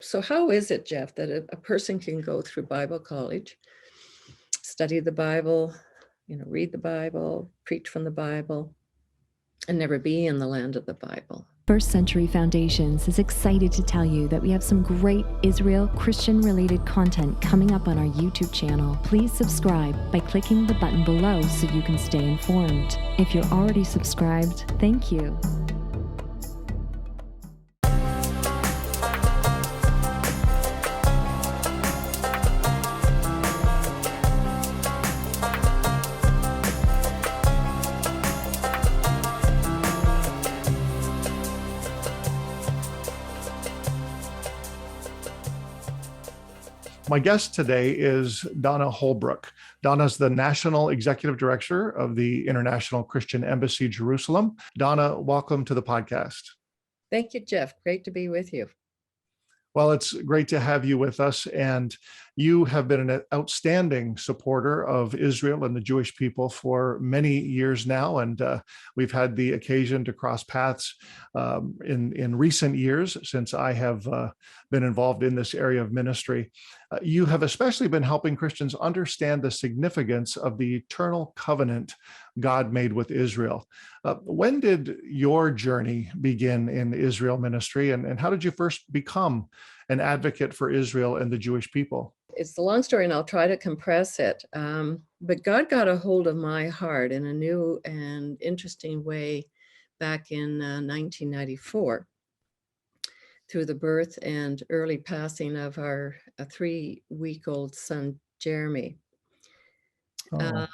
So how is it, Jeff, that a person can go through Bible college, study the Bible, read the Bible, preach from the Bible, and never be in the land of the Bible? First Century Foundations is excited to tell you that we have some great Israel Christian-related content coming up on our YouTube channel. Please subscribe by clicking the button below so you can stay informed. If you're already subscribed, thank you. My guest today is Donna Holbrook. Donna's the National Executive Director of the International Christian Embassy, Jerusalem. Donna, welcome to the podcast. Thank you, Jeff. Great to be with you. Well, it's great to have you with us, and you have been an outstanding supporter of Israel and the Jewish people for many years now, and we've had the occasion to cross paths in recent years since I have been involved in this area of ministry. You have especially been helping Christians understand the significance of the eternal covenant God made with Israel. When did your journey begin in Israel ministry, and how did you first become an advocate for Israel and the Jewish people? It's a long story, and I'll try to compress it. But God got a hold of my heart in a new and interesting way back in 1994 through the birth and early passing of our 3-week-old son, Jeremy. Oh.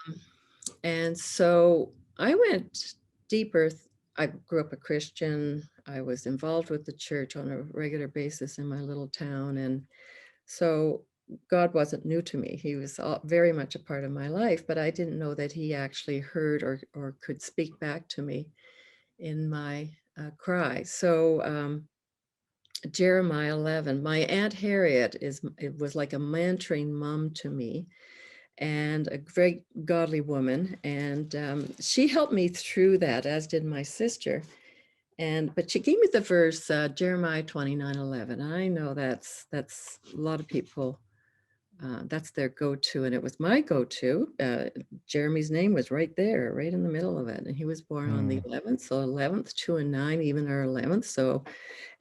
And so I went deeper. I grew up a Christian. I was involved with the church on a regular basis in my little town. And so God wasn't new to me. He was very much a part of my life, but I didn't know that he actually heard or could speak back to me in my cry. So Jeremiah 11, my Aunt Harriet was like a mentoring mom to me, and a very godly woman. And she helped me through that, as did my sister. But she gave me the verse, Jeremiah 29:11. And I know that's a lot of people, that's their go-to. And it was my go-to. Jeremy's name was right there, right in the middle of it. And he was born on the 11th. So 11th, 2 and 9, even our 11th. So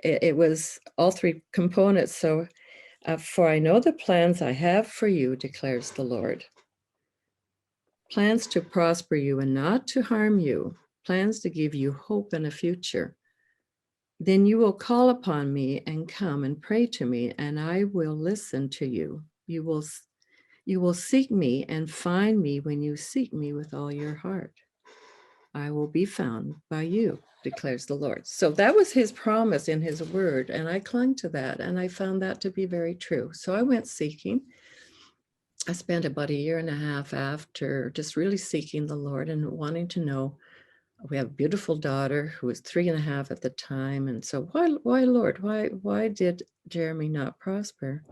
it was all three components. So for I know the plans I have for you, declares the Lord. Plans to prosper you and not to harm you, plans to give you hope and a future. Then you will call upon me and come and pray to me, and I will listen to you. You will seek me and find me when you seek me with all your heart. I will be found by you, declares the Lord. So that was his promise in his word, and I clung to that, and I found that to be very true. So I went seeking. I spent about 1.5 years after just really seeking the Lord and wanting to know. We have a beautiful daughter who was 3.5 at the time. And so why Lord, why did Jeremy not prosper?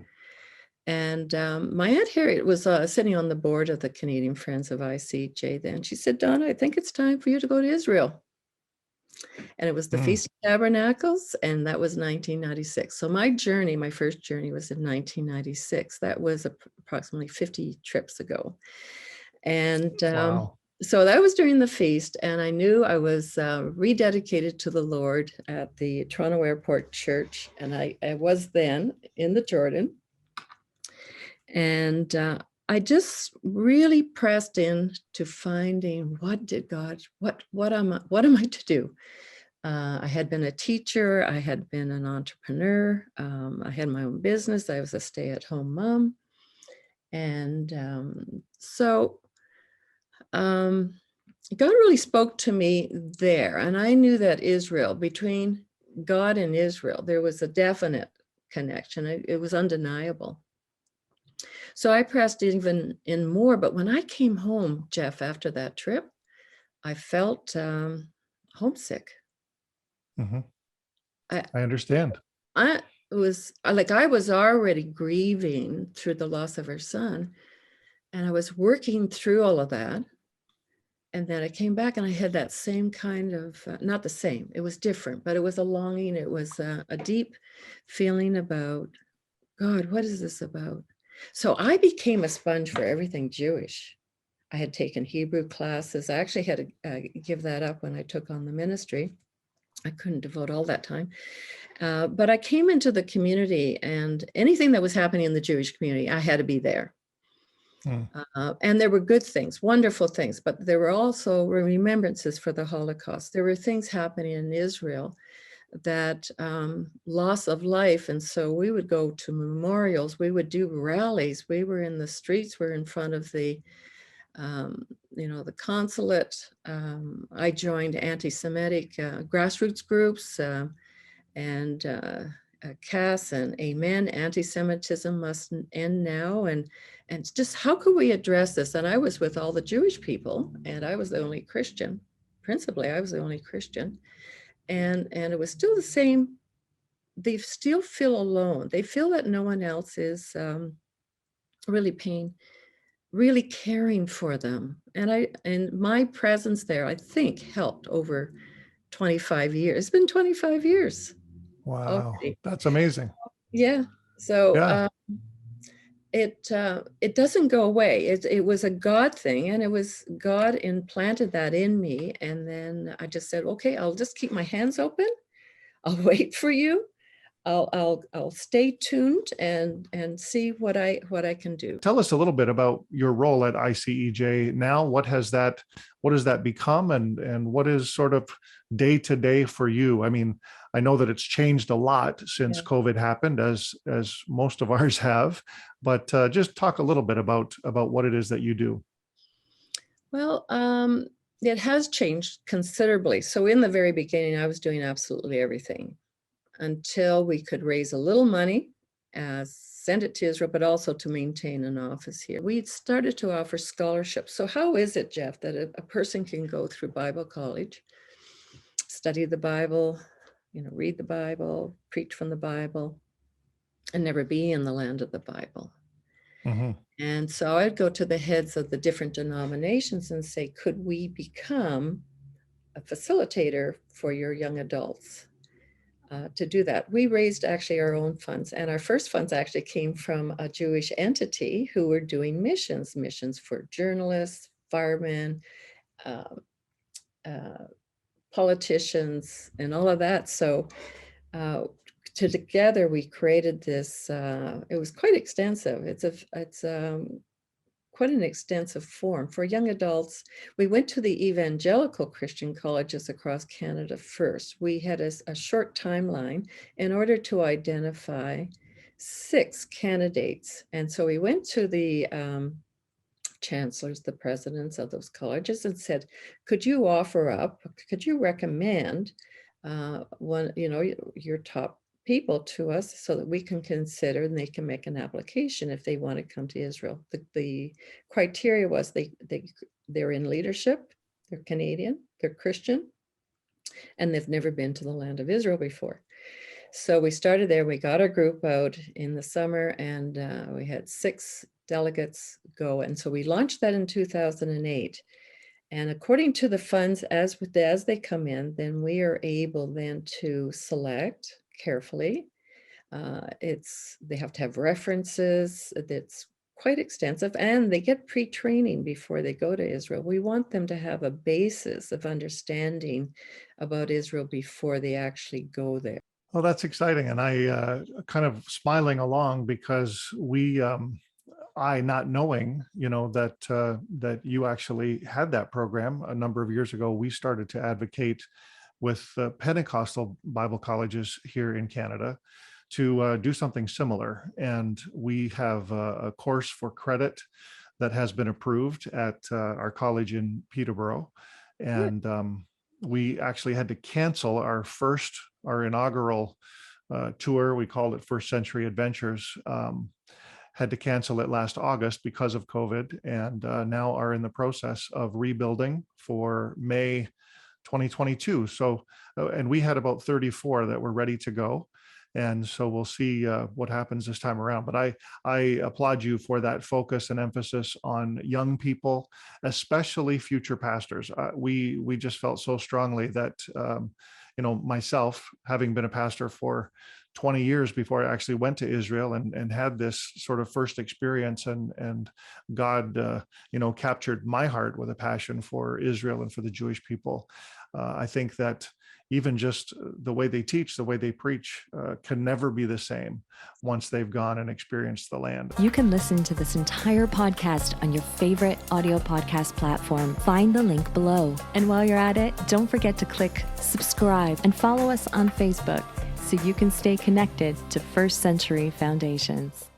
And my Aunt Harriet was sitting on the board of the Canadian Friends of ICEJ then. She said, Donna, I think it's time for you to go to Israel. And it was the Feast of Tabernacles, and that was 1996. So my first journey was in 1996. That was approximately 50 trips ago. And Wow. So that was during the feast, and I knew I was rededicated to the Lord at the Toronto Airport Church, and I was then in the Jordan. And I just really pressed in to finding what am I to do? I had been a teacher, I had been an entrepreneur, I had my own business, I was a stay-at-home mom. And so God really spoke to me there. And I knew that between God and Israel, there was a definite connection. It was undeniable. So I pressed even in more. But when I came home, Jeff, after that trip, I felt homesick. Mm-hmm. I understand. I was already grieving through the loss of her son. And I was working through all of that. And then I came back and I had that same kind of, not the same, it was different, but it was a longing. It was a deep feeling about, God, what is this about? So I became a sponge for everything Jewish. I had taken Hebrew classes. I actually had to give that up when I took on the ministry. I couldn't devote all that time. But I came into the community, and anything that was happening in the Jewish community, I had to be there. Hmm. And there were good things, wonderful things, but there were also remembrances for the Holocaust. There were things happening in Israel that loss of life. And so we would go to memorials, we would do rallies, we were in the streets, we're in front of the, the consulate. I joined anti-Semitic grassroots groups and Cass and Amen, anti-Semitism must end now. And just how could we address this? And I was with all the Jewish people, and I was the only Christian. Principally, I was the only Christian. And it was still the same. They still feel alone. They feel that no one else is really caring for them. And my presence there, I think, helped over 25 years. It's been 25 years Wow, already. that's amazing. Yeah. So Yeah. it doesn't go away. It was a God thing, and it was God implanted that in me. And then I just said, okay, I'll just keep my hands open. I'll wait for you. I'll stay tuned and see what I can do. Tell us a little bit about your role at ICEJ now. What has that become, and what is sort of day to day for you? I mean, I know that it's changed a lot since Yeah. COVID happened, as most of ours have, but just talk a little bit about what it is that you do. Well, it has changed considerably. So in the very beginning, I was doing absolutely everything until we could raise a little money, send it to Israel, but also to maintain an office here. We started to offer scholarships. So how is it, Jeff, that a person can go through Bible college, study the Bible, read the Bible, preach from the Bible, and never be in the land of the Bible? Mhm. And so I'd go to the heads of the different denominations and say, could we become a facilitator for your young adults? To do that, we raised actually our own funds, and our first funds actually came from a Jewish entity who were doing missions for journalists, firemen, uh, uh, politicians, and all of that. So together we created this. It was quite extensive. It's quite an extensive form for young adults. We went to the evangelical Christian colleges across Canada first. We had a short timeline in order to identify 6 candidates. And so we went to the chancellors, the presidents of those colleges, and said, could you recommend your top people to us so that we can consider, and they can make an application if they want to come to Israel. The criteria was they're in leadership, they're Canadian, they're Christian, and they've never been to the land of Israel before. So we started there. We got our group out in the summer, and we had 6 delegates go. And so we launched that in 2008. And according to the funds, as they come in, then we are able then to select carefully. They have to have references. That's quite extensive, and they get pre-training before they go to Israel. We want them to have a basis of understanding about Israel before they actually go there. Well, that's exciting, and I kind of smiling along because I not knowing, that you actually had that program a number of years ago. We started to advocate with Pentecostal Bible colleges here in Canada to do something similar, and we have a course for credit that has been approved at our college in Peterborough, and we actually had to cancel our inaugural tour. We called it First Century Adventures. Had to cancel it last August because of COVID, and now are in the process of rebuilding for May 2022. So, and we had about 34 that were ready to go. And so we'll see what happens this time around. But I applaud you for that focus and emphasis on young people, especially future pastors. We just felt so strongly that myself, having been a pastor for 20 years before I actually went to Israel and had this sort of first experience, and God captured my heart with a passion for Israel and for the Jewish people. I think that even just the way they teach, the way they preach, can never be the same once they've gone and experienced the land. You can listen to this entire podcast on your favorite audio podcast platform. Find the link below. And while you're at it, don't forget to click subscribe and follow us on Facebook so you can stay connected to First Century Foundations.